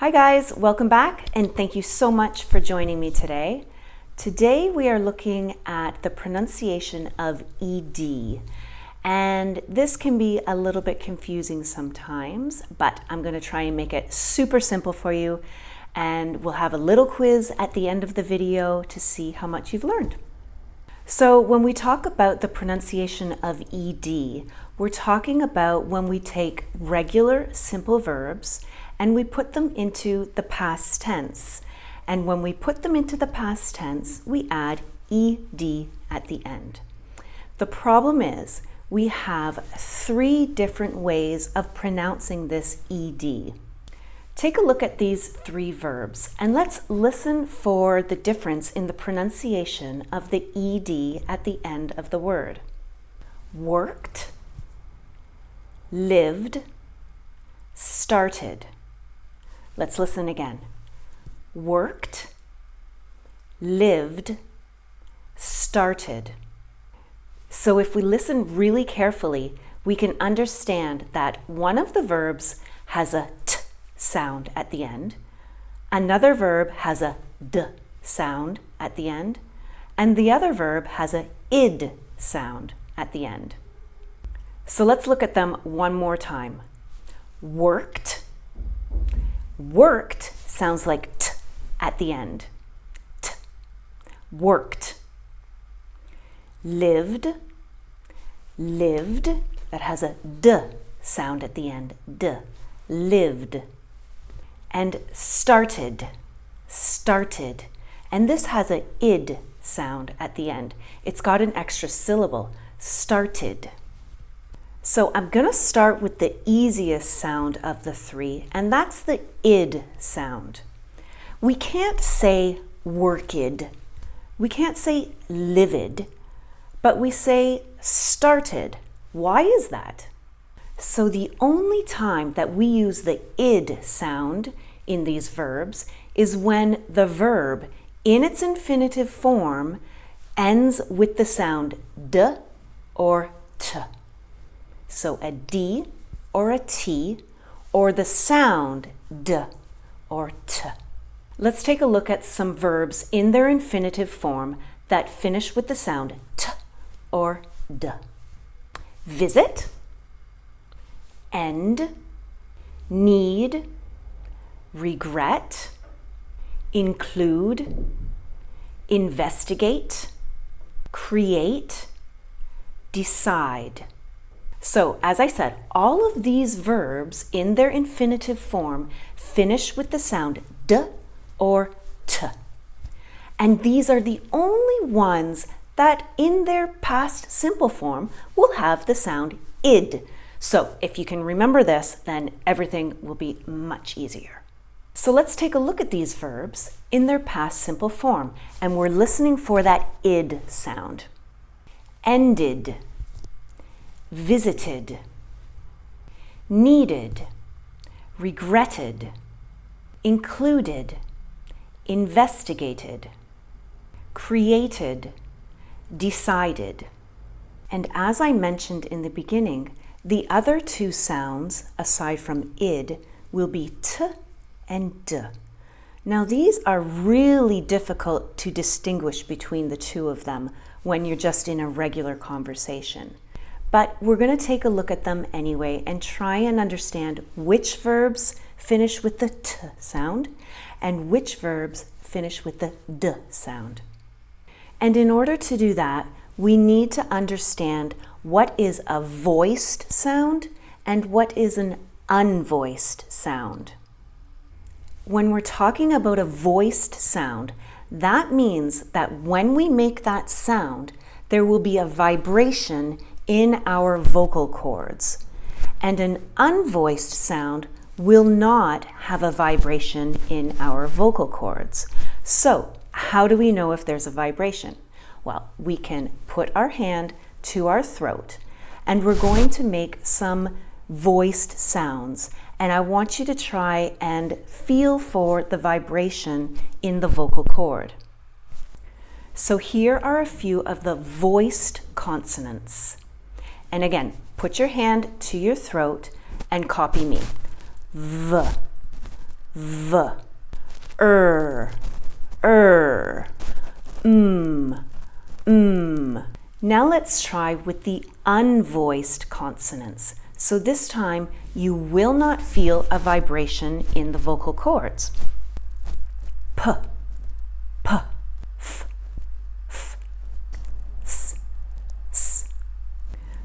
Hi guys, welcome back and thank you so much for joining me today. Today we are looking at the pronunciation of ED, and this can be a little bit confusing sometimes, but I'm going to try and make it super simple for you, and we'll have a little quiz at the end of the video to see how much you've learned. So when we talk about the pronunciation of ED, we're talking about when we take regular simple verbs and we put them into the past tense. And when we put them into the past tense, we add ED at the end. The problem is we have 3 different ways of pronouncing this ED. Take a look at these 3 verbs and let's listen for the difference in the pronunciation of the ED at the end of the word. Worked, lived, started. Let's listen again. Worked, lived, started. So if we listen really carefully, we can understand that one of the verbs has a t sound at the end, another verb has a d sound at the end, and the other verb has a id sound at the end. So let's look at them one more time. Worked. Worked sounds like t at the end. T. Worked. Lived. Lived. That has a d sound at the end. D. Lived. And started. Started. And this has a id sound at the end. It's got an extra syllable. Started. So I'm going to start with the easiest sound of the 3, and that's the id sound. We can't say worked, we can't say livid, but we say started. Why is that? So the only time that we use the id sound in these verbs is when the verb in its infinitive form ends with the sound d or t. So a D or a T or the sound D or T. Let's take a look at some verbs in their infinitive form that finish with the sound T or D. Visit, end, need, regret, include, investigate, create, decide. So, as I said, all of these verbs in their infinitive form finish with the sound d or t. And these are the only ones that in their past simple form will have the sound id. So, if you can remember this, then everything will be much easier. So let's take a look at these verbs in their past simple form, and we're listening for that id sound. Ended, visited, needed, regretted, included, investigated, created, decided. And as I mentioned in the beginning, the other 2 sounds, aside from id, will be t and d. Now these are really difficult to distinguish between the 2 of them when you're just in a regular conversation. But we're going to take a look at them anyway and try and understand which verbs finish with the t sound and which verbs finish with the d sound. And in order to do that, we need to understand what is a voiced sound and what is an unvoiced sound. When we're talking about a voiced sound, that means that when we make that sound, there will be a vibration in our vocal cords. And an unvoiced sound will not have a vibration in our vocal cords. So, how do we know if there's a vibration? Well, we can put our hand to our throat and we're going to make some voiced sounds. And I want you to try and feel for the vibration in the vocal cord. So here are a few of the voiced consonants. And again, put your hand to your throat and copy me. V, v, Now let's try with the unvoiced consonants. So this time you will not feel a vibration in the vocal cords. P, p, f, f, s, s.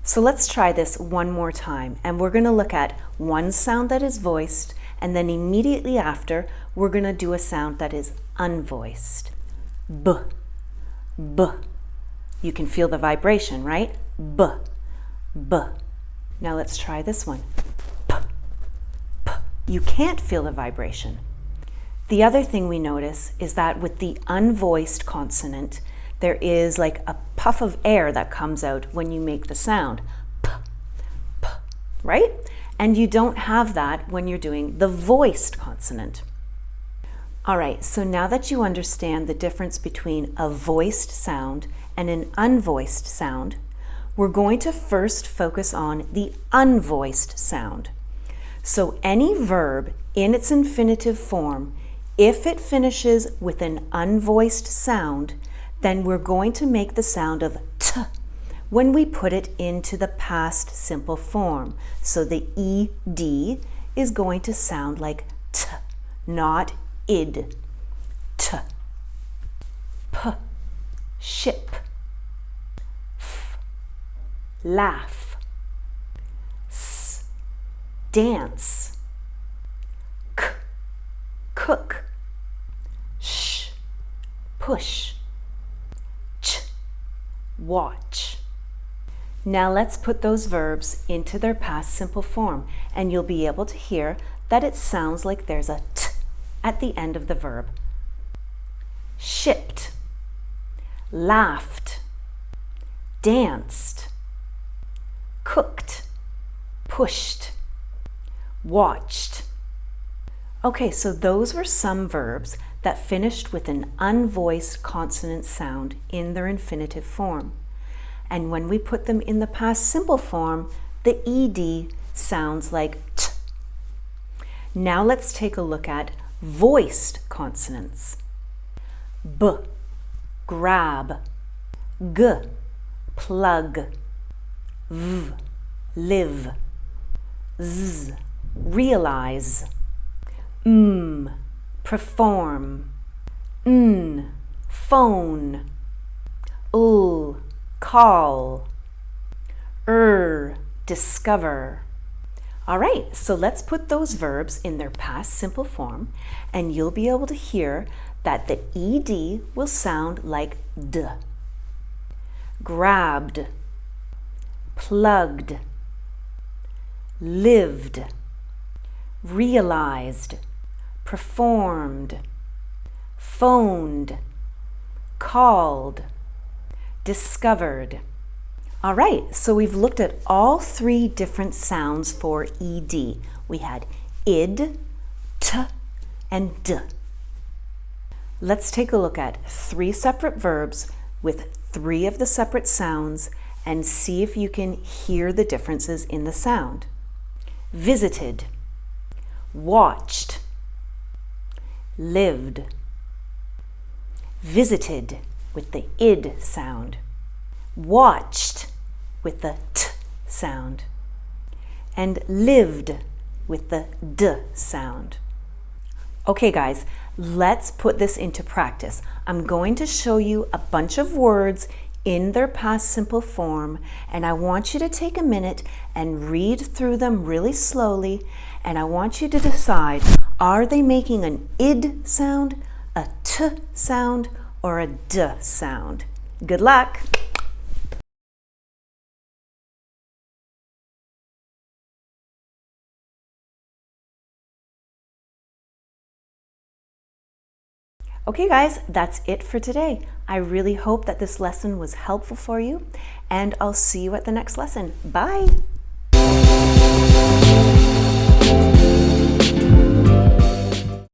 So let's try this one more time, and we're going to look at one sound that is voiced, and then immediately after we're going to do a sound that is unvoiced. B, b. You can feel the vibration, right? B, b. Now let's try this one. P, p. You can't feel the vibration. The other thing we notice is that with the unvoiced consonant, there is like a puff of air that comes out when you make the sound. P, p, right? And you don't have that when you're doing the voiced consonant. All right, so now that you understand the difference between a voiced sound and an unvoiced sound, we're going to first focus on the unvoiced sound. So any verb in its infinitive form, if it finishes with an unvoiced sound, then we're going to make the sound of t when we put it into the past simple form. So the ed is going to sound like t, not id. T, p, ship, f, laugh, s, dance, k, cook, sh, push, ch, watch. Now let's put those verbs into their past simple form, and you'll be able to hear that it sounds like there's a t at the end of the verb. Shipped, laughed, danced, cooked, pushed, watched. Okay, so those were some verbs that finished with an unvoiced consonant sound in their infinitive form. And when we put them in the past simple form, the ed sounds like t. Now let's take a look at voiced consonants. B, grab, g, plug, v, live, z, realize, perform, phone, call, discover. All right, so let's put those verbs in their past simple form, and you'll be able to hear that the ed will sound like d. Grabbed, plugged, lived, realized, performed, phoned, called, discovered. All right, so we've looked at all three different sounds for ed. We had id, t, and d. Let's take a look at three separate verbs with three of the separate sounds and see if you can hear the differences in the sound. Visited, watched, lived. Visited with the id sound. Watched with the t sound, and lived with the d sound. Okay guys, let's put this into practice. I'm going to show you a bunch of words in their past simple form, and I want you to take a minute and read through them really slowly, and I want you to decide, are they making an id sound, a t sound, or a d sound? Good luck! Okay guys, that's it for today. I really hope that this lesson was helpful for you, and I'll see you at the next lesson. Bye!